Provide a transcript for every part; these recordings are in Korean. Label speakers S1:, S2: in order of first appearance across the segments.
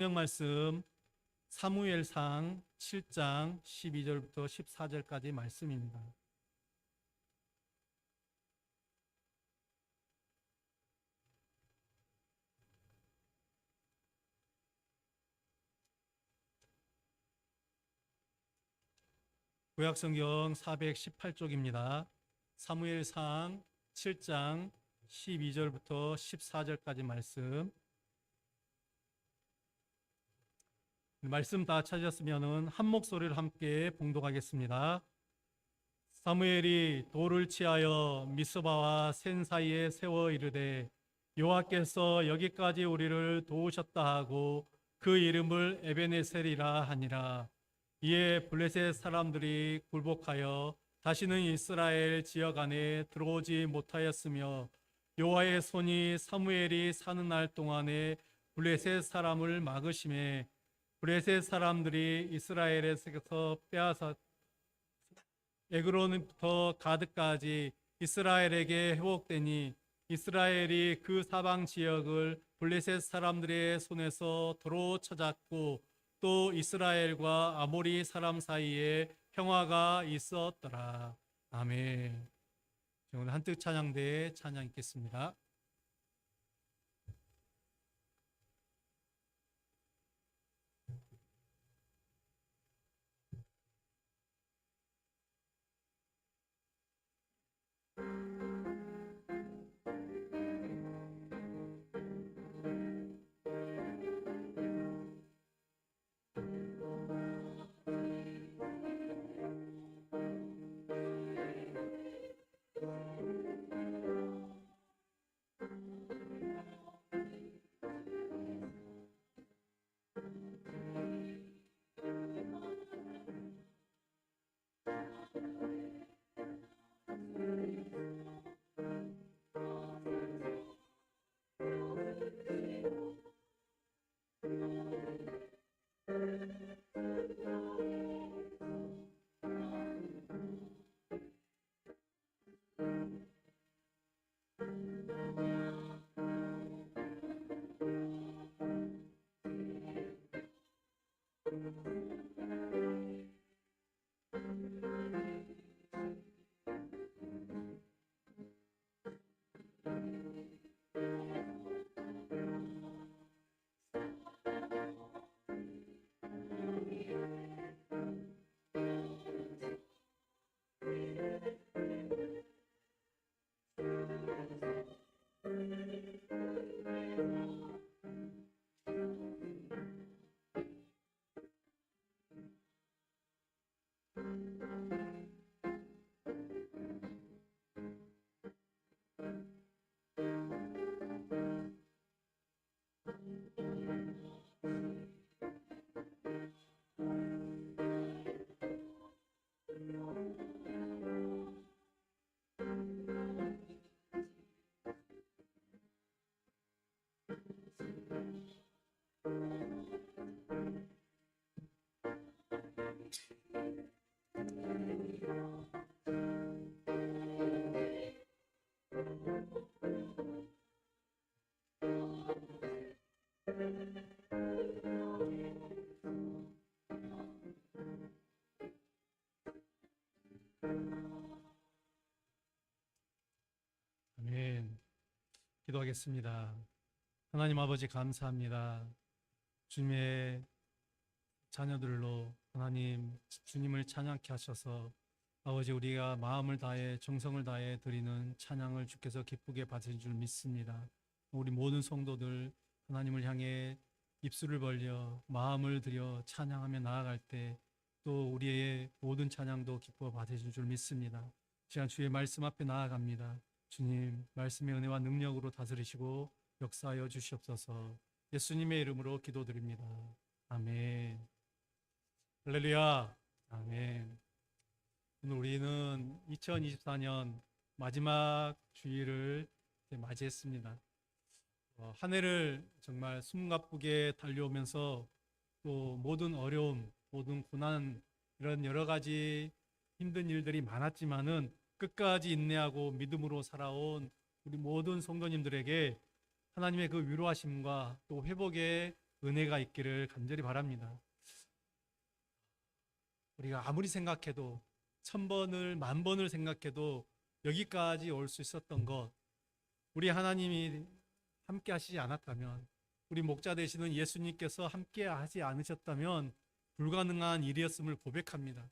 S1: 성경 말씀 사무엘상 7장 12절부터 14절까지 말씀입니다. 구약성경 418쪽입니다. 사무엘상 7장 12절부터 14절까지 말씀 다 찾으셨으면 한 목소리를 함께 봉독하겠습니다. 사무엘이 돌을 치하여 미스바와 센 사이에 세워 이르되 여호와께서 여기까지 우리를 도우셨다 하고 그 이름을 에베네셀이라 하니라. 이에 블레셋 사람들이 굴복하여 다시는 이스라엘 지역 안에 들어오지 못하였으며 여호와의 손이 사무엘이 사는 날 동안에 블레셋 사람을 막으심에 블레셋 사람들이 이스라엘에서 빼앗아 에그론부터 가드까지 이스라엘에게 회복되니 이스라엘이 그 사방 지역을 블레셋 사람들의 손에서 도로 쳐잡고 또 이스라엘과 아모리 사람 사이에 평화가 있었더라. 아멘. 오늘 한뜻 찬양대에 찬양 있겠습니다. 아멘. 기도하겠습니다. 하나님 아버지 감사합니다. 주님의 자녀들로 하나님 주님을 찬양케 하셔서 아버지 우리가 마음을 다해 정성을 다해 드리는 찬양을 주께서 기쁘게 받으실 줄 믿습니다. 우리 모든 성도들 하나님을 향해 입술을 벌려 마음을 들여 찬양하며 나아갈 때 또 우리의 모든 찬양도 기뻐 받으실 줄 믿습니다. 시간 주의 말씀 앞에 나아갑니다. 주님 말씀의 은혜와 능력으로 다스리시고 역사하여 주시옵소서. 예수님의 이름으로 기도드립니다. 아멘. 할렐루야. 아멘. 오늘 우리는 2024년 마지막 주일을 맞이했습니다. 한 해를 정말 숨가쁘게 달려오면서 또 모든 어려움, 모든 고난 이런 여러 가지 힘든 일들이 많았지만은 끝까지 인내하고 믿음으로 살아온 우리 모든 성도님들에게 하나님의 그 위로하심과 또 회복의 은혜가 있기를 간절히 바랍니다. 우리가 아무리 생각해도 1000번을 10,000번을 생각해도 여기까지 올 수 있었던 것, 우리 하나님이 함께 하시지 않았다면, 우리 목자 되시는 예수님께서 함께 하지 않으셨다면 불가능한 일이었음을 고백합니다.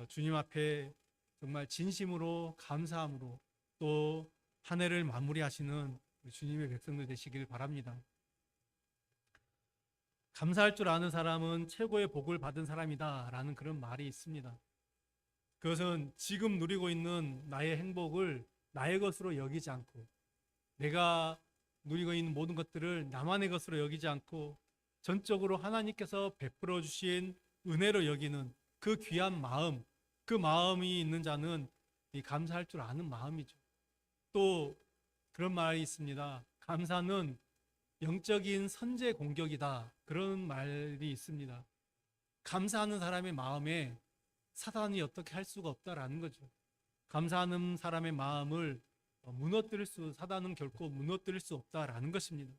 S1: 주님 앞에 정말 진심으로 감사함으로 또 한 해를 마무리하시는 주님의 백성들 되시길 바랍니다. 감사할 줄 아는 사람은 최고의 복을 받은 사람이다 라는 그런 말이 있습니다. 그것은 지금 누리고 있는 나의 행복을 나의 것으로 여기지 않고, 내가 누리고 있는 모든 것들을 나만의 것으로 여기지 않고 전적으로 하나님께서 베풀어 주신 은혜로 여기는 그 귀한 마음, 그 마음이 있는 자는 이 감사할 줄 아는 마음이죠. 또 그런 말이 있습니다. 감사는 영적인 선제 공격이다, 그런 말이 있습니다. 감사하는 사람의 마음에 사단이 어떻게 할 수가 없다라는 거죠. 감사하는 사람의 마음을 사단은 결코 무너뜨릴 수 없다라는 것입니다.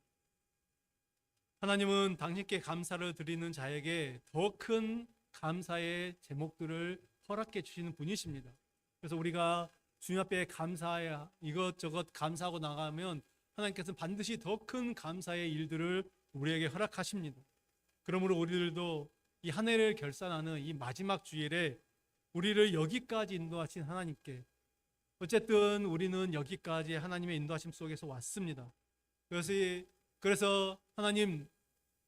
S1: 하나님은 당신께 감사를 드리는 자에게 더 큰 감사의 제목들을 허락해 주시는 분이십니다. 그래서 우리가 주님 앞에 감사해야 이것저것 감사하고 나가면 하나님께서는 반드시 더 큰 감사의 일들을 우리에게 허락하십니다. 그러므로 우리들도 이 한 해를 결산하는 이 마지막 주일에 우리를 여기까지 인도하신 하나님께, 어쨌든 우리는 여기까지 하나님의 인도하심 속에서 왔습니다. 그래서 하나님,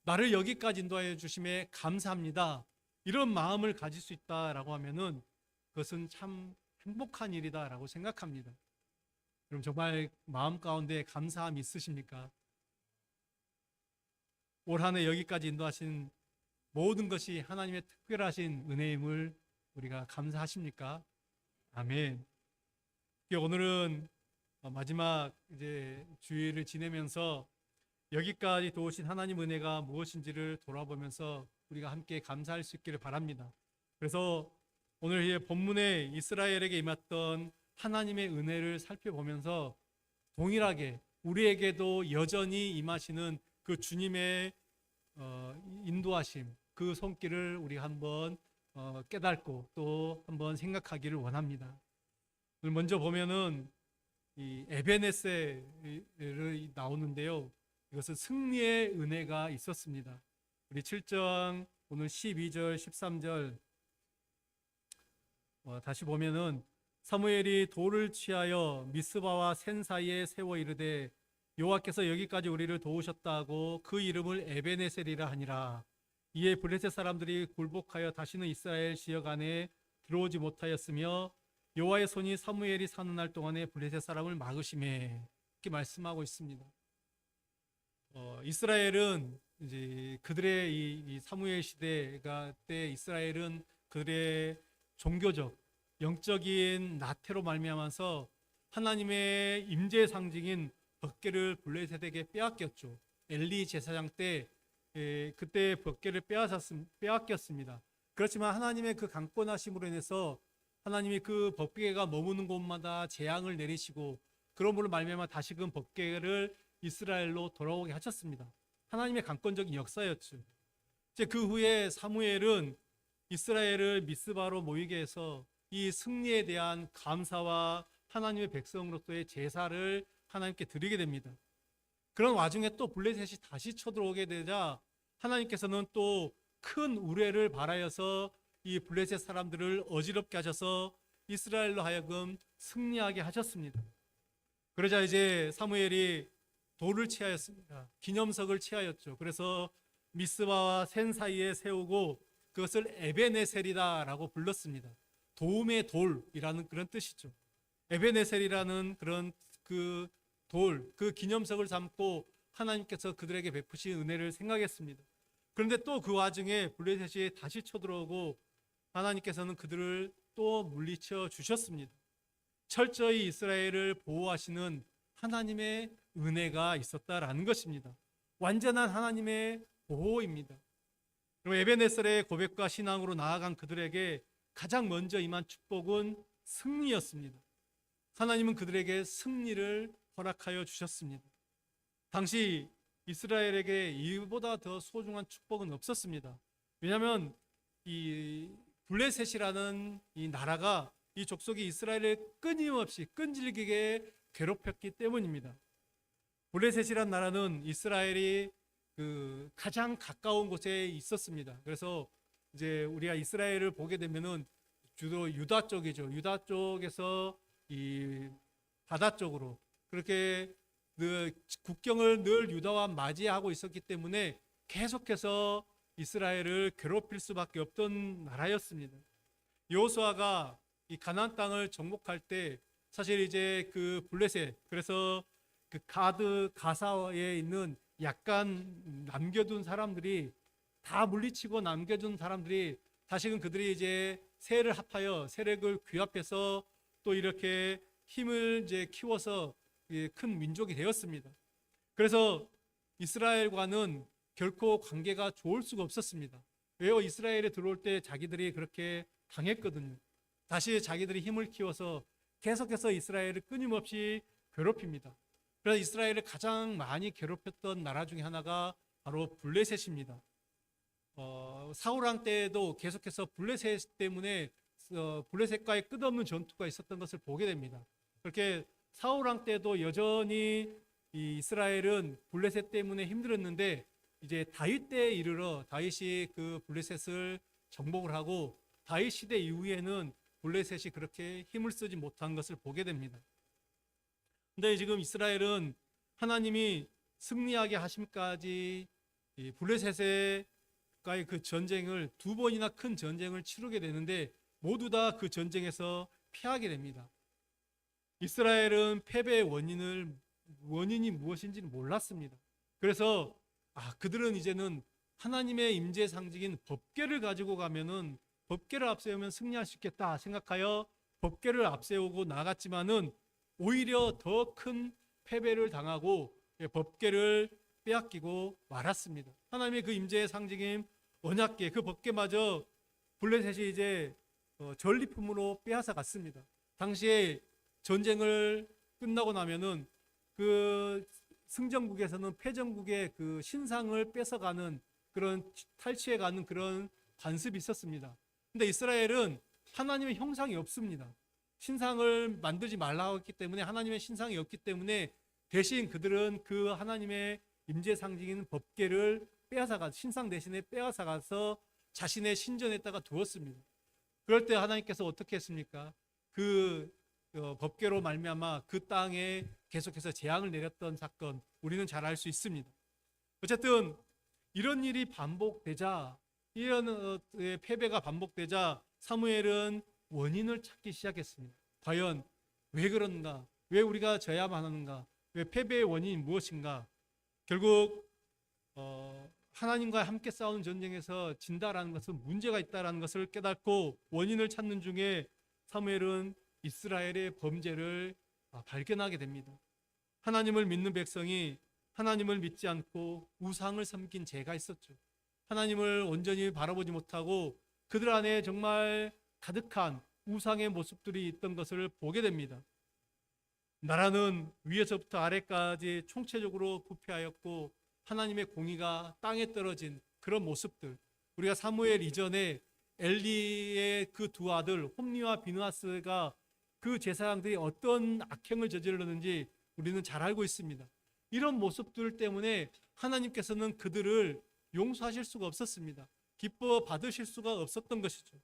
S1: 나를 여기까지 인도하여 주심에 감사합니다, 이런 마음을 가질 수 있다라고 하면은 그것은 참 행복한 일이다라고 생각합니다. 그럼 정말 마음 가운데 감사함이 있으십니까? 올 한 해 여기까지 인도하신 모든 것이 하나님의 특별하신 은혜임을 우리가 감사하십니까? 아멘. 오늘은 마지막 이제 주일을 지내면서 여기까지 도우신 하나님 은혜가 무엇인지를 돌아보면서 우리가 함께 감사할 수 있기를 바랍니다. 그래서 오늘 이 본문에 이스라엘에게 임했던 하나님의 은혜를 살펴보면서 동일하게 우리에게도 여전히 임하시는 그 주님의 인도하심, 그 손길을 우리가 한번 깨닫고 또 한번 생각하기를 원합니다. 먼저 보면은 이 에베네셀이 나오는데요. 이것은 승리의 은혜가 있었습니다. 우리 7장 오늘 12절 13절 다시 보면은 사무엘이 돌을 취하여 미스바와 센 사이에 세워 이르되 여호와께서 여기까지 우리를 도우셨다고 그 이름을 에베네셀이라 하니라. 이에 블레셋 사람들이 굴복하여 다시는 이스라엘 지역 안에 들어오지 못하였으며 여호와의 손이 사무엘이 사는 날 동안에 블레셋 사람을 막으심에, 이렇게 말씀하고 있습니다. 이스라엘은 이제 그들의 이 사무엘 시대가 때 이스라엘은 그들의 종교적 영적인 나태로 말미암아서 하나님의 임재 상징인 법궤를 블레셋에게 빼앗겼죠. 엘리 제사장 때 그때 법궤를 빼앗겼습니다. 그렇지만 하나님의 그 강권하심으로 인해서 하나님이 그 법궤가 머무는 곳마다 재앙을 내리시고 그러므로 말미암아 다시금 법궤를 이스라엘로 돌아오게 하셨습니다. 하나님의 강권적인 역사였죠. 이제 그 후에 사무엘은 이스라엘을 미스바로 모이게 해서 이 승리에 대한 감사와 하나님의 백성으로서의 제사를 하나님께 드리게 됩니다. 그런 와중에 또 블레셋이 다시 쳐들어오게 되자 하나님께서는 또 큰 우레를 발하여서 이 블레셋 사람들을 어지럽게 하셔서 이스라엘로 하여금 승리하게 하셨습니다. 그러자 이제 사무엘이 돌을 취하였습니다. 기념석을 취하였죠. 그래서 미스바와 센 사이에 세우고 그것을 에베네셀이다라고 불렀습니다. 도움의 돌이라는 그런 뜻이죠. 에베네셀이라는 그런 그 기념석을 삼고 하나님께서 그들에게 베푸신 은혜를 생각했습니다. 그런데 또 그 와중에 블레셋이 다시 쳐들어오고 하나님께서는 그들을 또 물리쳐 주셨습니다. 철저히 이스라엘을 보호하시는 하나님의 은혜가 있었다라는 것입니다. 완전한 하나님의 보호입니다. 그리고 에베네셀의 고백과 신앙으로 나아간 그들에게 가장 먼저 임한 축복은 승리였습니다. 하나님은 그들에게 승리를 허락하여 주셨습니다. 당시 이스라엘에게 이보다 더 소중한 축복은 없었습니다. 왜냐하면 이 블레셋이라는 이 나라가 이 족속이 이스라엘을 끊임없이 끈질기게 괴롭혔기 때문입니다. 블레셋이란 나라는 이스라엘이 그 가장 가까운 곳에 있었습니다. 그래서 이제 우리가 이스라엘을 보게 되면은 주로 유다 쪽이죠. 유다 쪽에서 이 바다 쪽으로 그렇게 그 국경을 늘 유다와 맞이하고 있었기 때문에 계속해서 이스라엘을 괴롭힐 수밖에 없던 나라였습니다. 여호수아가 이 가나안 땅을 정복할 때 사실 이제 그 블레셋, 그래서 그 가드 가사에 있는 약간 남겨둔 사람들이 다 물리치고 남겨둔 사람들이 다시금 그들이 이제 세를 합하여 세력을 규합해서 또 이렇게 힘을 이제 키워서 큰 민족이 되었습니다. 그래서 이스라엘과는 결코 관계가 좋을 수가 없었습니다. 왜요? 이스라엘에 들어올 때 자기들이 그렇게 당했거든요. 다시 자기들이 힘을 키워서 계속해서 이스라엘을 끊임없이 괴롭힙니다. 그래서 이스라엘을 가장 많이 괴롭혔던 나라 중에 하나가 바로 블레셋입니다. 사울 왕 때에도 계속해서 블레셋 때문에 블레셋과의 끝없는 전투가 있었던 것을 보게 됩니다. 그렇게 사울 왕 때도 여전히 이 이스라엘은 블레셋 때문에 힘들었는데 이제 다윗 때에 이르러 다윗이 그 블레셋을 정복을 하고 다윗 시대 이후에는 블레셋이 그렇게 힘을 쓰지 못한 것을 보게 됩니다. 근데 지금 이스라엘은 하나님이 승리하게 하심까지 이 블레셋과의 그 전쟁을 두 번이나 큰 전쟁을 치르게 되는데 모두 다 그 전쟁에서 패하게 됩니다. 이스라엘은 패배의 원인이 무엇인지는 몰랐습니다. 그래서 그들은 이제는 하나님의 임재 상징인 법궤를 가지고 가면은 법궤를 앞세우면 승리할 수 있겠다 생각하여 법궤를 앞세우고 나갔지만은 오히려 더 큰 패배를 당하고 법궤를 빼앗기고 말았습니다. 하나님의 그 임재의 상징인 언약궤, 그 법궤마저 블레셋이 이제 전리품으로 빼앗아 갔습니다. 당시에 전쟁을 끝나고 나면은 그 승전국에서는 패전국의 그 신상을 뺏어가는 그런 탈취해가는 그런 관습이 있었습니다. 근데 이스라엘은 하나님의 형상이 없습니다. 신상을 만들지 말라고 했기 때문에 하나님의 신상이 없기 때문에 대신 그들은 그 하나님의 임재 상징인 법궤를 빼앗아가 신상 대신에 빼앗아가서 자신의 신전에다가 두었습니다. 그럴 때 하나님께서 어떻게 했습니까? 그 법궤로 말미암아 그 땅에 계속해서 재앙을 내렸던 사건 우리는 잘 알 수 있습니다. 어쨌든 이런 일이 반복되자 이런 패배가 반복되자 사무엘은 원인을 찾기 시작했습니다. 과연 왜 그런가? 왜 우리가 져야만 하는가? 왜 패배의 원인이 무엇인가? 결국 하나님과 함께 싸우는 전쟁에서 진다라는 것은 문제가 있다라는 것을 깨닫고 원인을 찾는 중에 사무엘은 이스라엘의 범죄를 발견하게 됩니다. 하나님을 믿는 백성이 하나님을 믿지 않고 우상을 섬긴 죄가 있었죠. 하나님을 온전히 바라보지 못하고 그들 안에 정말 가득한 우상의 모습들이 있던 것을 보게 됩니다. 나라는 위에서부터 아래까지 총체적으로 부패하였고 하나님의 공의가 땅에 떨어진 그런 모습들, 우리가 사무엘 이전에 엘리의 그 두 아들 홈니와 비느하스가 그 제사장들이 어떤 악행을 저질렀는지 우리는 잘 알고 있습니다. 이런 모습들 때문에 하나님께서는 그들을 용서하실 수가 없었습니다. 기뻐 받으실 수가 없었던 것이죠.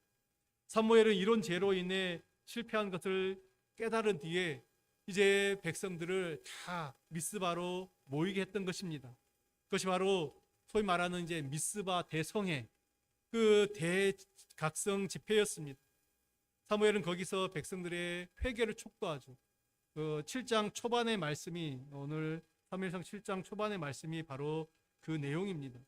S1: 사무엘은 이런 죄로 인해 실패한 것을 깨달은 뒤에 이제 백성들을 다 미스바로 모이게 했던 것입니다. 그것이 바로 소위 말하는 이제 미스바 대성회, 그 대각성 집회였습니다. 사무엘은 거기서 백성들의 회개를 촉구하죠. 그 7장 초반의 말씀이 오늘 사무엘상 7장 초반의 말씀이 바로 그 내용입니다.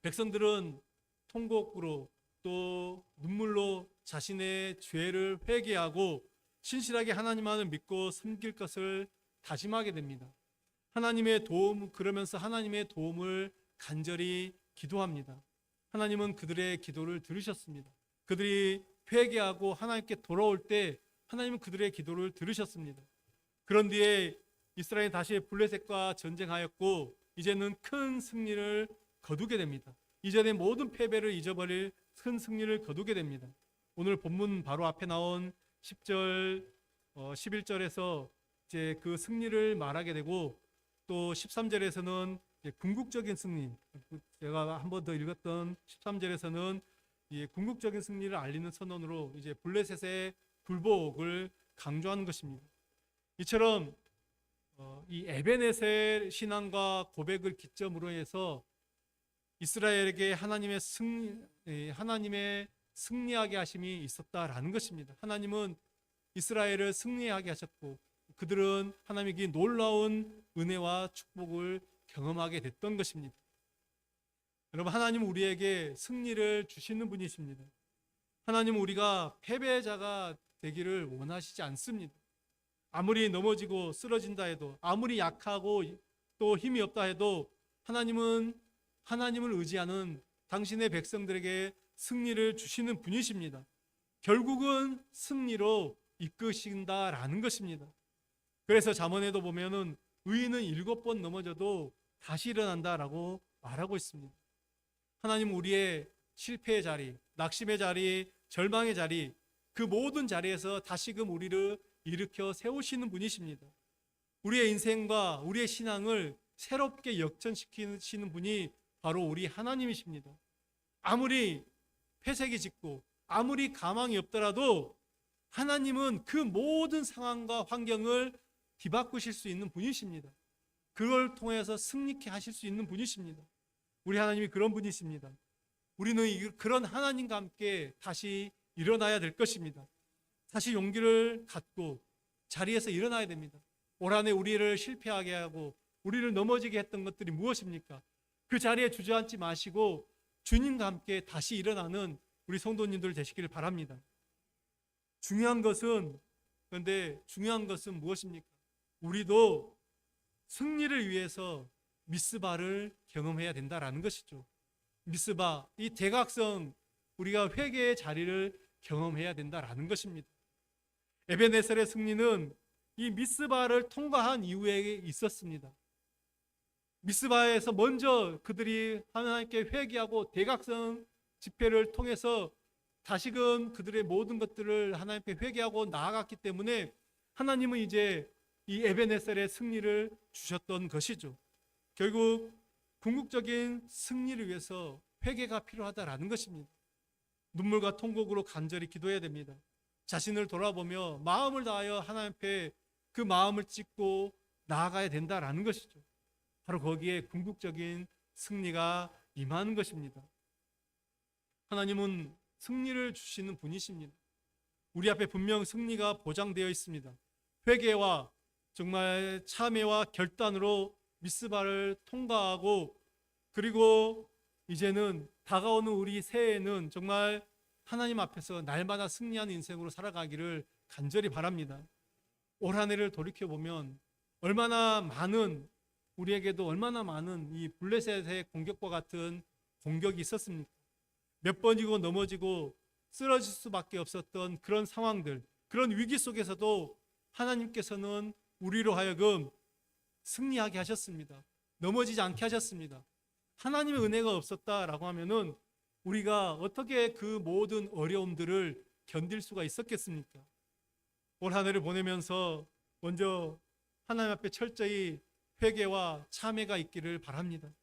S1: 백성들은 통곡으로 또 눈물로 자신의 죄를 회개하고 신실하게 하나님만을 믿고 섬길 것을 다짐하게 됩니다. 하나님의 도움, 그러면서 하나님의 도움을 간절히 기도합니다. 하나님은 그들의 기도를 들으셨습니다. 그들이 회개하고 하나님께 돌아올 때 하나님은 그들의 기도를 들으셨습니다. 그런 뒤에 이스라엘이 다시 블레셋과 전쟁하였고 이제는 큰 승리를 거두게 됩니다. 이전의 모든 패배를 잊어버릴 큰 승리를 거두게 됩니다. 오늘 본문 바로 앞에 나온 10절, 11절에서 이제 그 승리를 말하게 되고, 또 13절에서는 궁극적인 승리, 제가 한 번 더 읽었던 13절에서는 궁극적인 승리를 알리는 선언으로 이제 블레셋의 굴복을 강조하는 것입니다. 이처럼 이 에베네셀 신앙과 고백을 기점으로 해서 이스라엘에게 하나님의 승리하게 하심이 있었다라는 것입니다. 하나님은 이스라엘을 승리하게 하셨고, 그들은 하나님에게 놀라운 은혜와 축복을 경험하게 됐던 것입니다. 여러분, 하나님은 우리에게 승리를 주시는 분이십니다. 하나님은 우리가 패배자가 되기를 원하시지 않습니다. 아무리 넘어지고 쓰러진다 해도, 아무리 약하고 또 힘이 없다 해도 하나님은 하나님을 의지하는 당신의 백성들에게 승리를 주시는 분이십니다. 결국은 승리로 이끄신다라는 것입니다. 그래서 잠언에도 보면은 의인은 7번 넘어져도 다시 일어난다라고 말하고 있습니다. 하나님은 우리의 실패의 자리, 낙심의 자리, 절망의 자리, 그 모든 자리에서 다시금 우리를 일으켜 세우시는 분이십니다. 우리의 인생과 우리의 신앙을 새롭게 역전시키시는 분이 바로 우리 하나님이십니다. 아무리 폐색이 짙고 아무리 가망이 없더라도 하나님은 그 모든 상황과 환경을 뒤바꾸실 수 있는 분이십니다. 그걸 통해서 승리케 하실 수 있는 분이십니다. 우리 하나님이 그런 분이십니다. 우리는 그런 하나님과 함께 다시 일어나야 될 것입니다. 다시 용기를 갖고 자리에서 일어나야 됩니다. 올 한해 우리를 실패하게 하고 우리를 넘어지게 했던 것들이 무엇입니까? 그 자리에 주저앉지 마시고 주님과 함께 다시 일어나는 우리 성도님들 되시기를 바랍니다. 그런데 중요한 것은 무엇입니까? 우리도 승리를 위해서 미스바를 경험해야 된다라는 것이죠. 미스바, 이 대각성, 우리가 회개의 자리를 경험해야 된다라는 것입니다. 에베네셀의 승리는 이 미스바를 통과한 이후에 있었습니다. 미스바에서 먼저 그들이 하나님께 회개하고 대각성 집회를 통해서 다시금 그들의 모든 것들을 하나님께 회개하고 나아갔기 때문에 하나님은 이제 이 에베네셀의 승리를 주셨던 것이죠. 결국 궁극적인 승리를 위해서 회개가 필요하다라는 것입니다. 눈물과 통곡으로 간절히 기도해야 됩니다. 자신을 돌아보며 마음을 다하여 하나님 앞에 그 마음을 찢고 나아가야 된다라는 것이죠. 바로 거기에 궁극적인 승리가 임하는 것입니다. 하나님은 승리를 주시는 분이십니다. 우리 앞에 분명 승리가 보장되어 있습니다. 회개와 정말 참회와 결단으로 미스바를 통과하고, 그리고 이제는 다가오는 우리 새해에는 정말 하나님 앞에서 날마다 승리하는 인생으로 살아가기를 간절히 바랍니다. 올 한 해를 돌이켜보면 우리에게도 얼마나 많은 이 블레셋의 공격과 같은 공격이 있었습니까? 몇 번이고 넘어지고 쓰러질 수밖에 없었던 그런 상황들, 그런 위기 속에서도 하나님께서는 우리로 하여금 승리하게 하셨습니다. 넘어지지 않게 하셨습니다. 하나님의 은혜가 없었다라고 하면은 우리가 어떻게 그 모든 어려움들을 견딜 수가 있었겠습니까? 올 한 해를 보내면서 먼저 하나님 앞에 철저히 회개와 참회가 있기를 바랍니다.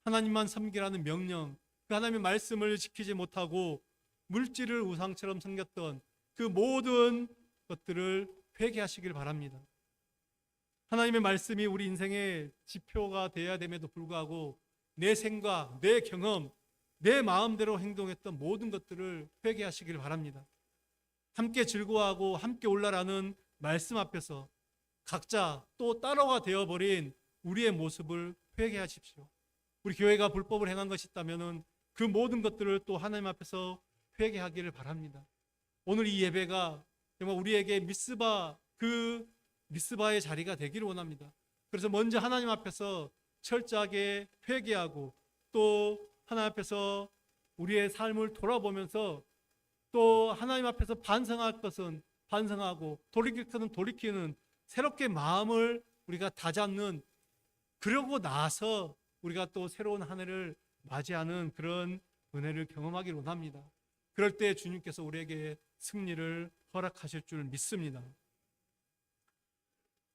S1: 하나님만 섬기라는 명령, 그 하나님의 말씀을 지키지 못하고 물질을 우상처럼 섬겼던 그 모든 것들을 회개하시길 바랍니다. 하나님의 말씀이 우리 인생의 지표가 되어야 됨에도 불구하고 내 생각, 내 경험, 내 마음대로 행동했던 모든 것들을 회개하시길 바랍니다. 함께 즐거워하고 함께 올라라는 말씀 앞에서 각자 또 따로가 되어버린 우리의 모습을 회개하십시오. 우리 교회가 불법을 행한 것이 있다면 그 모든 것들을 또 하나님 앞에서 회개하기를 바랍니다. 오늘 이 예배가 정말 우리에게 미스바의 자리가 되기를 원합니다. 그래서 먼저 하나님 앞에서 철저하게 회개하고 또 하나님 앞에서 우리의 삶을 돌아보면서 또 하나님 앞에서 반성할 것은 반성하고 돌이킬 것은 돌이키는 새롭게 마음을 우리가 다잡는 그러고 나서 우리가 또 새로운 한 해를 맞이하는 그런 은혜를 경험하기를 원합니다. 그럴 때 주님께서 우리에게 승리를 허락하실 줄 믿습니다.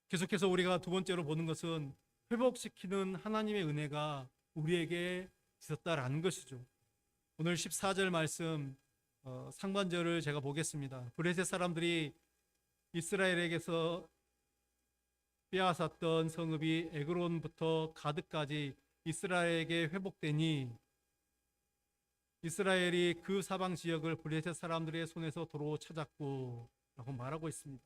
S1: 계속해서 우리가 두 번째로 보는 것은 회복시키는 하나님의 은혜가 우리에게 있었다라는 것이죠. 오늘 14절 말씀 상반절을 제가 보겠습니다. 브레셋 사람들이 이스라엘에게서 빼앗았던 성읍이 에그론부터 가드까지 이스라엘에게 회복되니 이스라엘이 그 사방 지역을 브레셋 사람들의 손에서 도로 찾았고 라고 말하고 있습니다.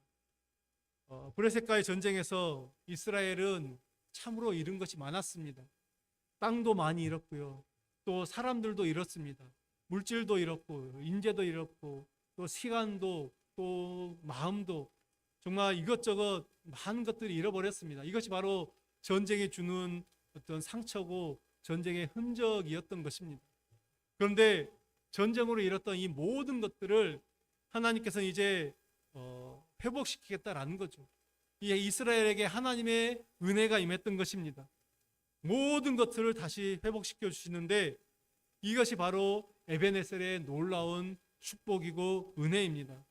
S1: 브레셋과의 전쟁에서 이스라엘은 참으로 잃은 것이 많았습니다. 땅도 많이 잃었고요. 또 사람들도 잃었습니다. 물질도 잃었고 인재도 잃었고 또 시간도 또 마음도 정말 이것저것 많은 것들이 잃어버렸습니다. 이것이 바로 전쟁이 주는 어떤 상처고 전쟁의 흔적이었던 것입니다. 그런데 전쟁으로 잃었던 이 모든 것들을 하나님께서는 이제 회복시키겠다라는 거죠. 이 이스라엘에게 하나님의 은혜가 임했던 것입니다. 모든 것들을 다시 회복시켜 주시는데 이것이 바로 에베네셀의 놀라운 축복이고 은혜입니다.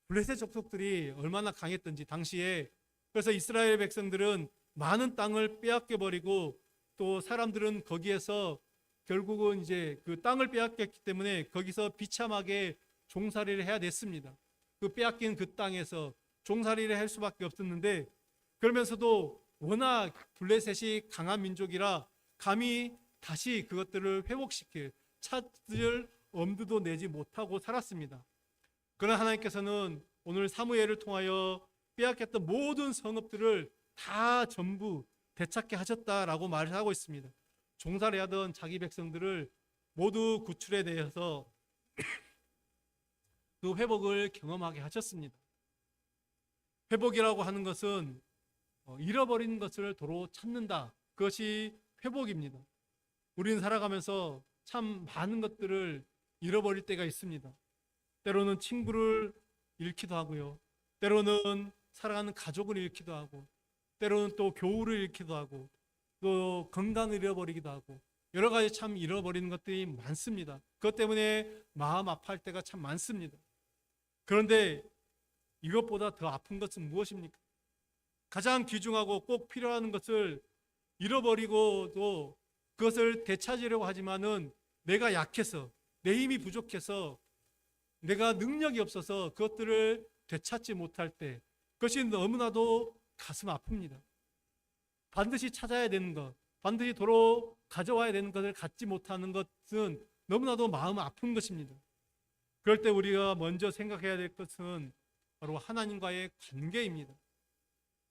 S1: 블레셋 족속들이 얼마나 강했던지 당시에, 그래서 이스라엘 백성들은 많은 땅을 빼앗겨 버리고 또 사람들은 거기에서 결국은 이제 그 땅을 빼앗겼기 때문에 거기서 비참하게 종살이를 해야 됐습니다. 그 빼앗긴 그 땅에서 종살이를 할 수밖에 없었는데, 그러면서도 워낙 블레셋이 강한 민족이라 감히 다시 그것들을 회복시킬 찾을 엄두도 내지 못하고 살았습니다. 그러나 하나님께서는 오늘 사무엘을 통하여 빼앗겼던 모든 성읍들을 다 전부 되찾게 하셨다라고 말을 하고 있습니다. 종살이하던 자기 백성들을 모두 구출해 내어서 그 회복을 경험하게 하셨습니다. 회복이라고 하는 것은 잃어버린 것을 도로 찾는다. 그것이 회복입니다. 우리는 살아가면서 참 많은 것들을 잃어버릴 때가 있습니다. 때로는 친구를 잃기도 하고요. 때로는 사랑하는 가족을 잃기도 하고, 때로는 또 교우를 잃기도 하고, 또 건강을 잃어버리기도 하고, 여러 가지 참 잃어버리는 것들이 많습니다. 그것 때문에 마음 아파할 때가 참 많습니다. 그런데 이것보다 더 아픈 것은 무엇입니까? 가장 귀중하고 꼭 필요한 것을 잃어버리고도 그것을 되찾으려고 하지만은 내가 약해서, 내 힘이 부족해서, 내가 능력이 없어서 그것들을 되찾지 못할 때 그것이 너무나도 가슴 아픕니다. 반드시 찾아야 되는 것, 반드시 도로 가져와야 되는 것을 갖지 못하는 것은 너무나도 마음 아픈 것입니다. 그럴 때 우리가 먼저 생각해야 될 것은 바로 하나님과의 관계입니다.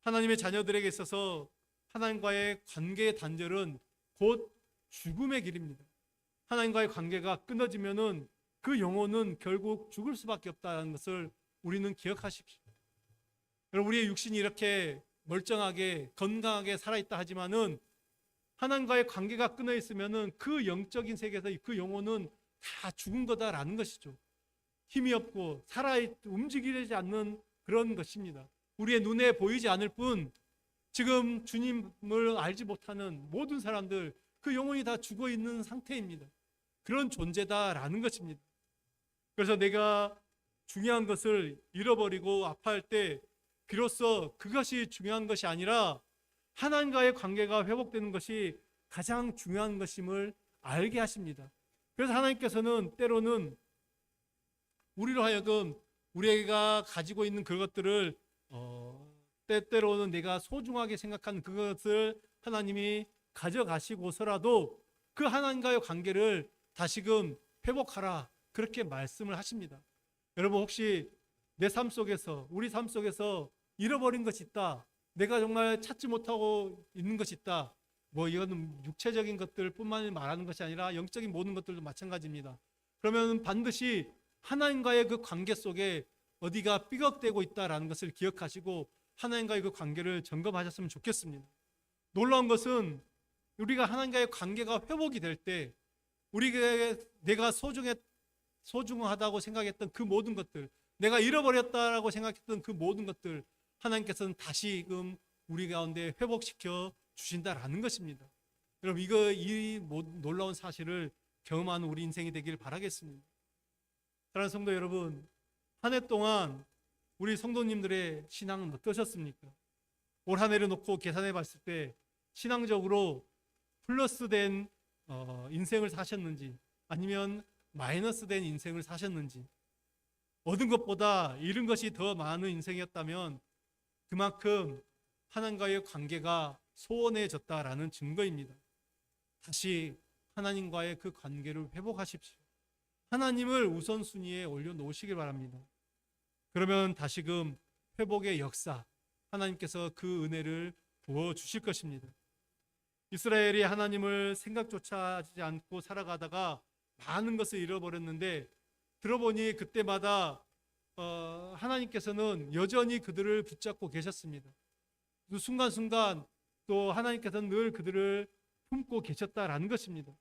S1: 하나님의 자녀들에게 있어서 하나님과의 관계의 단절은 곧 죽음의 길입니다. 하나님과의 관계가 끊어지면은 그 영혼은 결국 죽을 수밖에 없다는 것을 우리는 기억하십시오. 여러분, 우리의 육신이 이렇게 멀쩡하게 건강하게 살아있다 하지만은 하나님과의 관계가 끊어 있으면은 그 영적인 세계에서 그 영혼은 다 죽은 거다라는 것이죠. 힘이 없고 움직이지 않는 그런 것입니다. 우리의 눈에 보이지 않을 뿐 지금 주님을 알지 못하는 모든 사람들, 그 영혼이 다 죽어 있는 상태입니다. 그런 존재다라는 것입니다. 그래서 내가 중요한 것을 잃어버리고 아파할 때 비로소 그것이 중요한 것이 아니라 하나님과의 관계가 회복되는 것이 가장 중요한 것임을 알게 하십니다. 그래서 하나님께서는 때로는 우리로 하여금 우리가 가지고 있는 그것들을 때때로는 내가 소중하게 생각한 그것을 하나님이 가져가시고서라도 그 하나님과의 관계를 다시금 회복하라, 그렇게 말씀을 하십니다. 여러분, 혹시 내 삶 속에서, 우리 삶 속에서 잃어버린 것이 있다, 내가 정말 찾지 못하고 있는 것이 있다, 뭐 이거는 육체적인 것들뿐만 말하는 것이 아니라 영적인 모든 것들도 마찬가지입니다. 그러면 반드시 하나님과의 그 관계 속에 어디가 삐걱대고 있다라는 것을 기억하시고 하나님과의 그 관계를 점검하셨으면 좋겠습니다. 놀라운 것은 우리가 하나님과의 관계가 회복이 될 때 우리가 내가 소중하다고 생각했던 그 모든 것들, 내가 잃어버렸다라고 생각했던 그 모든 것들, 하나님께서는 다시금 우리 가운데 회복시켜 주신다라는 것입니다. 여러분, 이 놀라운 사실을 경험하는 우리 인생이 되길 바라겠습니다. 사랑하는 성도 여러분, 한 해 동안 우리 성도님들의 신앙은 어떠셨습니까? 올 한 해를 놓고 계산해 봤을 때 신앙적으로 플러스된 인생을 사셨는지, 아니면 마이너스된 인생을 사셨는지, 얻은 것보다 잃은 것이 더 많은 인생이었다면 그만큼 하나님과의 관계가 소원해졌다라는 증거입니다. 다시 하나님과의 그 관계를 회복하십시오. 하나님을 우선순위에 올려놓으시길 바랍니다. 그러면 다시금 회복의 역사, 하나님께서 그 은혜를 부어주실 것입니다. 이스라엘이 하나님을 생각조차 하지 않고 살아가다가 많은 것을 잃어버렸는데, 들어보니 그때마다 하나님께서는 여전히 그들을 붙잡고 계셨습니다. 그 순간순간 또 하나님께서는 늘 그들을 품고 계셨다라는 것입니다.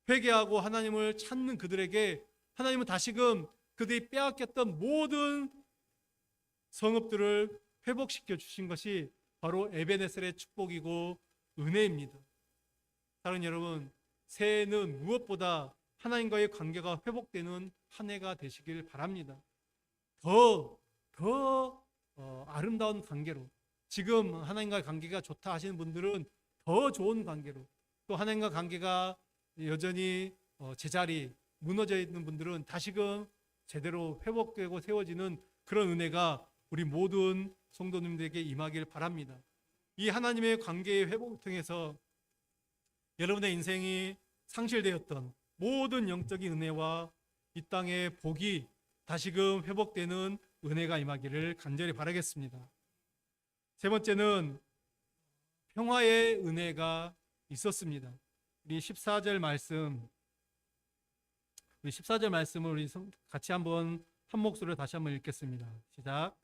S1: 회개하고 하나님을 찾는 그들에게 하나님은 다시금 그들이 빼앗겼던 모든 성읍들을 회복시켜 주신 것이 바로 에베네셀의 축복이고 은혜입니다. 사랑하는 여러분, 새해는 무엇보다 하나님과의 관계가 회복되는 한 해가 되시길 바랍니다. 더 아름다운 관계로, 지금 하나님과의 관계가 좋다 하시는 분들은 더 좋은 관계로, 또 하나님과 관계가 여전히 제자리 무너져 있는 분들은 다시금 제대로 회복되고 세워지는 그런 은혜가 우리 모든 성도님들에게 임하길 바랍니다. 이 하나님의 관계의 회복을 통해서 여러분의 인생이 상실되었던 모든 영적인 은혜와 이 땅의 복이 다시금 회복되는 은혜가 임하기를 간절히 바라겠습니다. 세 번째는 평화의 은혜가 있었습니다. 우리 14절 말씀을 우리 같이 한번 한 목소리로 다시 한번 읽겠습니다. 시작.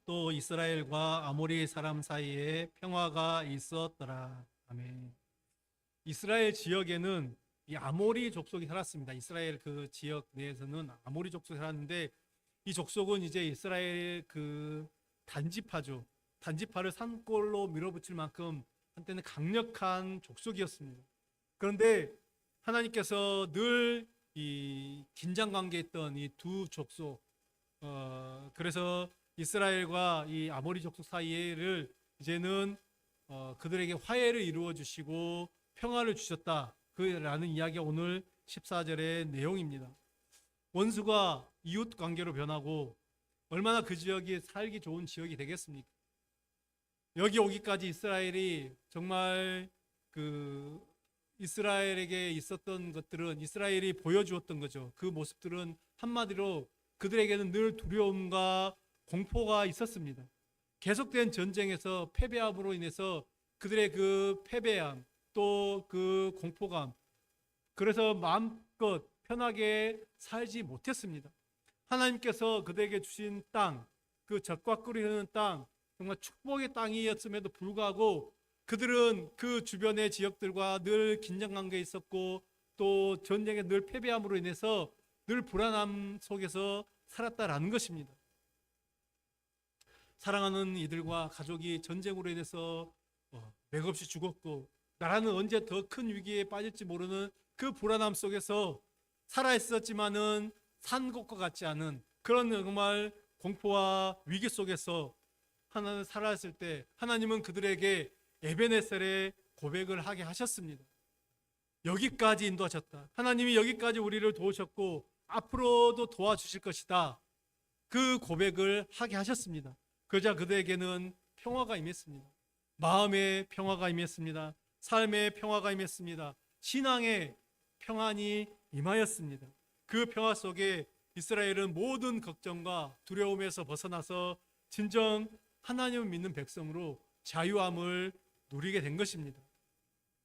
S1: 또 이스라엘과 아모리 사람 사이에 평화가 있었더라. 아멘. 이스라엘 지역에는 이 아모리 족속이 살았습니다. 이스라엘 그 지역 내에서는 아모리 족속이 살았는데, 이 족속은 이제 이스라엘 그 단지파죠. 단지파를 산골로 밀어붙일 만큼 한때는 강력한 족속이었습니다. 그런데 하나님께서 늘 이 긴장 관계에 있던 이 두 족속, 그래서 이스라엘과 이 아모리 족속 사이를 이제는 그들에게 화해를 이루어 주시고 평화를 주셨다. 라는 이야기가 오늘 14절의 내용입니다. 원수가 이웃 관계로 변하고 얼마나 그 지역이 살기 좋은 지역이 되겠습니까? 여기 오기까지 이스라엘이 정말 그 이스라엘에게 있었던 것들은, 이스라엘이 보여주었던 거죠. 그 모습들은 한마디로 그들에게는 늘 두려움과 공포가 있었습니다. 계속된 전쟁에서 패배함으로 인해서 그들의 그 패배함, 또 그 공포감, 그래서 마음껏 편하게 살지 못했습니다. 하나님께서 그들에게 주신 땅, 그 젖과 꿀이 흐르는 땅, 정말 축복의 땅이었음에도 불구하고 그들은 그 주변의 지역들과 늘 긴장관계에 있었고, 또 전쟁에 늘 패배함으로 인해서 늘 불안함 속에서 살았다라는 것입니다. 사랑하는 이들과 가족이 전쟁으로 인해서 맥없이 죽었고, 나라는 언제 더 큰 위기에 빠질지 모르는 그 불안함 속에서 살아있었지만은 산 것과 같지 않은 그런 정말 공포와 위기 속에서 하나는 살아있을 때, 하나님은 그들에게 에베네셀의 고백을 하게 하셨습니다. 여기까지 인도하셨다. 하나님이 여기까지 우리를 도우셨고 앞으로도 도와주실 것이다. 그 고백을 하게 하셨습니다. 그러자 그들에게는 평화가 임했습니다. 마음의 평화가 임했습니다. 삶의 평화가 임했습니다. 신앙의 평안이 임하였습니다. 그 평화 속에 이스라엘은 모든 걱정과 두려움에서 벗어나서 진정 하나님을 믿는 백성으로 자유함을 누리게 된 것입니다.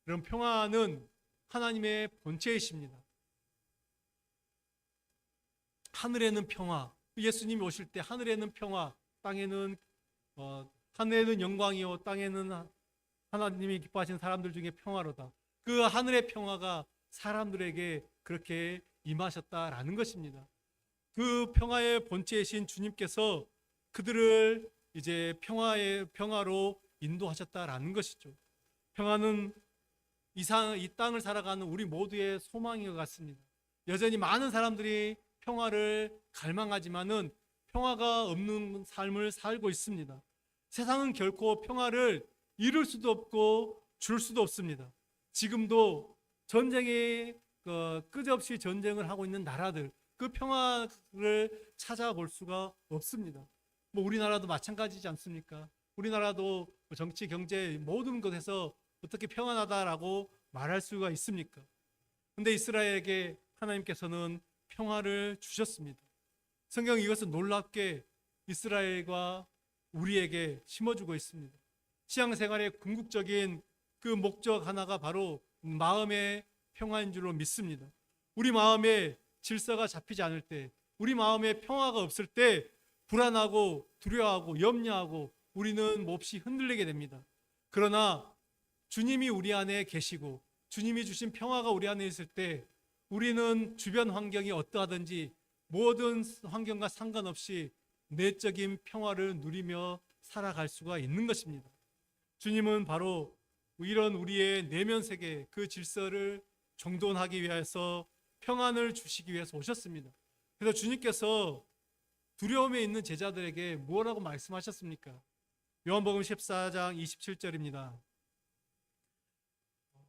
S1: 그럼 평화는 하나님의 본체이십니다. 하늘에는 평화, 예수님이 오실 때 하늘에는 평화, 땅에는 하늘에는 영광이요 땅에는 하나님이 기뻐하시는 사람들 중에 평화로다. 그 하늘의 평화가 사람들에게 그렇게 임하셨다라는 것입니다. 그 평화의 본체이신 주님께서 그들을 이제 평화로 인도하셨다라는 것이죠. 평화는 이 땅을 살아가는 우리 모두의 소망인 것 같습니다. 여전히 많은 사람들이 평화를 갈망하지만은 평화가 없는 삶을 살고 있습니다. 세상은 결코 평화를 이룰 수도 없고 줄 수도 없습니다. 지금도 전쟁에 끝없이 전쟁을 하고 있는 나라들, 그 평화를 찾아볼 수가 없습니다. 뭐 우리나라도 마찬가지지 않습니까? 우리나라도 정치, 경제 모든 것에서 어떻게 평안하다라고 말할 수가 있습니까? 근데 이스라엘에게 하나님께서는 평화를 주셨습니다. 성경 이것은 놀랍게 이스라엘과 우리에게 심어주고 있습니다. 신앙생활의 궁극적인 그 목적 하나가 바로 마음의 평화인 줄로 믿습니다. 우리 마음에 질서가 잡히지 않을 때, 우리 마음에 평화가 없을 때 불안하고 두려워하고 염려하고 우리는 몹시 흔들리게 됩니다. 그러나 주님이 우리 안에 계시고 주님이 주신 평화가 우리 안에 있을 때 우리는 주변 환경이 어떠하든지 모든 환경과 상관없이 내적인 평화를 누리며 살아갈 수가 있는 것입니다. 주님은 바로 이런 우리의 내면 세계 그 질서를 정돈하기 위해서 평안을 주시기 위해서 오셨습니다. 그래서 주님께서 두려움에 있는 제자들에게 뭐라고 말씀하셨습니까? 요한복음 14장 27절입니다.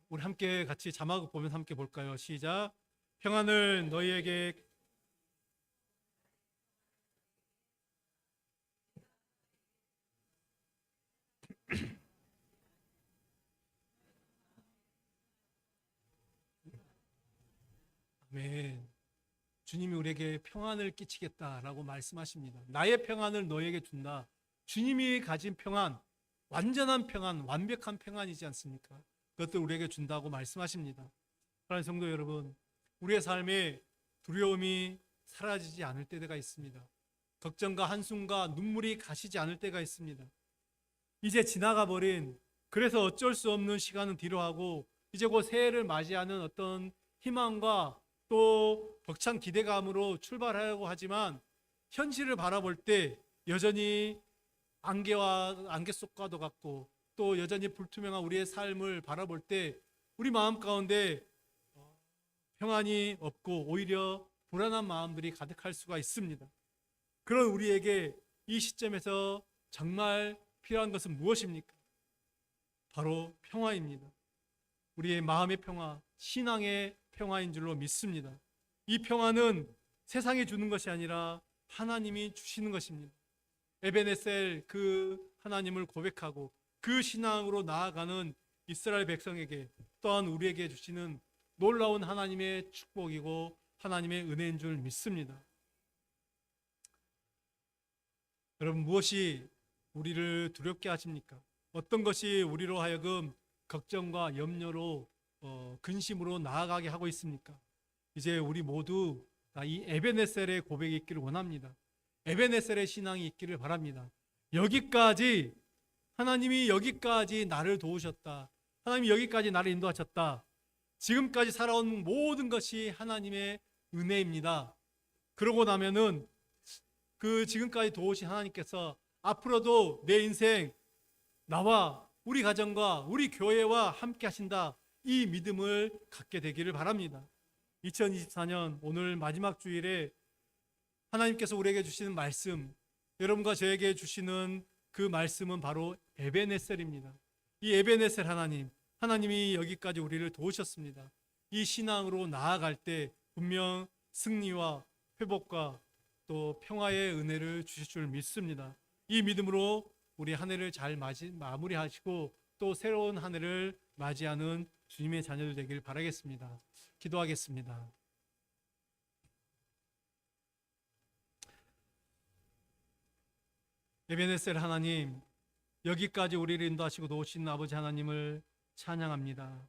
S1: 우리 함께 같이 자막을 보면서 함께 볼까요? 시작. 평안을 너희에게 아멘. 주님이 우리에게 평안을 끼치겠다라고 말씀하십니다. 나의 평안을 너에게 준다. 주님이 가진 평안, 완전한 평안, 완벽한 평안이지 않습니까? 그것들 우리에게 준다고 말씀하십니다. 사랑하는 성도 여러분, 우리의 삶에 두려움이 사라지지 않을 때가 있습니다. 걱정과 한숨과 눈물이 가시지 않을 때가 있습니다. 이제 지나가 버린, 그래서 어쩔 수 없는 시간은 뒤로 하고 이제 곧 새해를 맞이하는 어떤 희망과 또 벅찬 기대감으로 출발하려고 하지만 현실을 바라볼 때 여전히 안개 속과도 같고 또 여전히 불투명한 우리의 삶을 바라볼 때 우리 마음 가운데 평안이 없고 오히려 불안한 마음들이 가득할 수가 있습니다. 그런 우리에게 이 시점에서 정말 필요한 것은 무엇입니까? 바로 평화입니다. 우리의 마음의 평화, 신앙의 평화인 줄로 믿습니다. 이 평화는 세상이 주는 것이 아니라 하나님이 주시는 것입니다. 에베네셀 그 하나님을 고백하고 그 신앙으로 나아가는 이스라엘 백성에게 또한 우리에게 주시는 놀라운 하나님의 축복이고 하나님의 은혜인 줄 믿습니다. 여러분, 무엇이 우리를 두렵게 하십니까? 어떤 것이 우리로 하여금 걱정과 염려로 근심으로 나아가게 하고 있습니까? 이제 우리 모두 이 에베네셀의 고백이 있기를 원합니다. 에베네셀의 신앙이 있기를 바랍니다. 여기까지 하나님이 여기까지 나를 도우셨다. 하나님이 여기까지 나를 인도하셨다. 지금까지 살아온 모든 것이 하나님의 은혜입니다. 그러고 나면은 그 지금까지 도우신 하나님께서 앞으로도 내 인생 나와 우리 가정과 우리 교회와 함께 하신다. 이 믿음을 갖게 되기를 바랍니다. 2024년 오늘 마지막 주일에 하나님께서 우리에게 주시는 말씀, 여러분과 저에게 주시는 그 말씀은 바로 에베네셀입니다. 이 에베네셀 하나님이 여기까지 우리를 도우셨습니다. 이 신앙으로 나아갈 때 분명 승리와 회복과 또 평화의 은혜를 주실 줄 믿습니다. 이 믿음으로 우리 한 해를 잘 마무리하시고 또 새로운 한 해를 맞이하는 주님의 자녀들 되길 바라겠습니다. 기도하겠습니다. 에베네셀 하나님, 여기까지 우리를 인도하시고 도우신 아버지 하나님을 찬양합니다.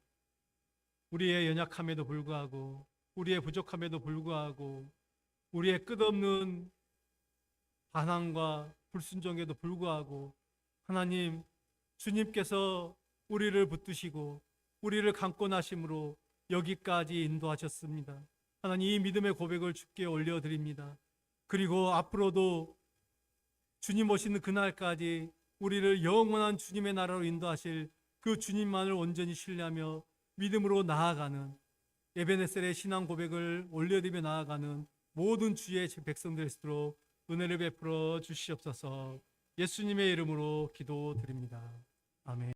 S1: 우리의 연약함에도 불구하고 우리의 부족함에도 불구하고 우리의 끝없는 반항과 불순종에도 불구하고 하나님, 주님께서 우리를 붙드시고 우리를 강권하심으로 여기까지 인도하셨습니다. 하나님, 이 믿음의 고백을 주께 올려드립니다. 그리고 앞으로도 주님 오시는 그날까지 우리를 영원한 주님의 나라로 인도하실 그 주님만을 온전히 신뢰하며 믿음으로 나아가는 에베네셀의 신앙 고백을 올려드리며 나아가는 모든 주의 백성들 되시도록 은혜를 베풀어 주시옵소서. 예수님의 이름으로 기도드립니다. 아멘.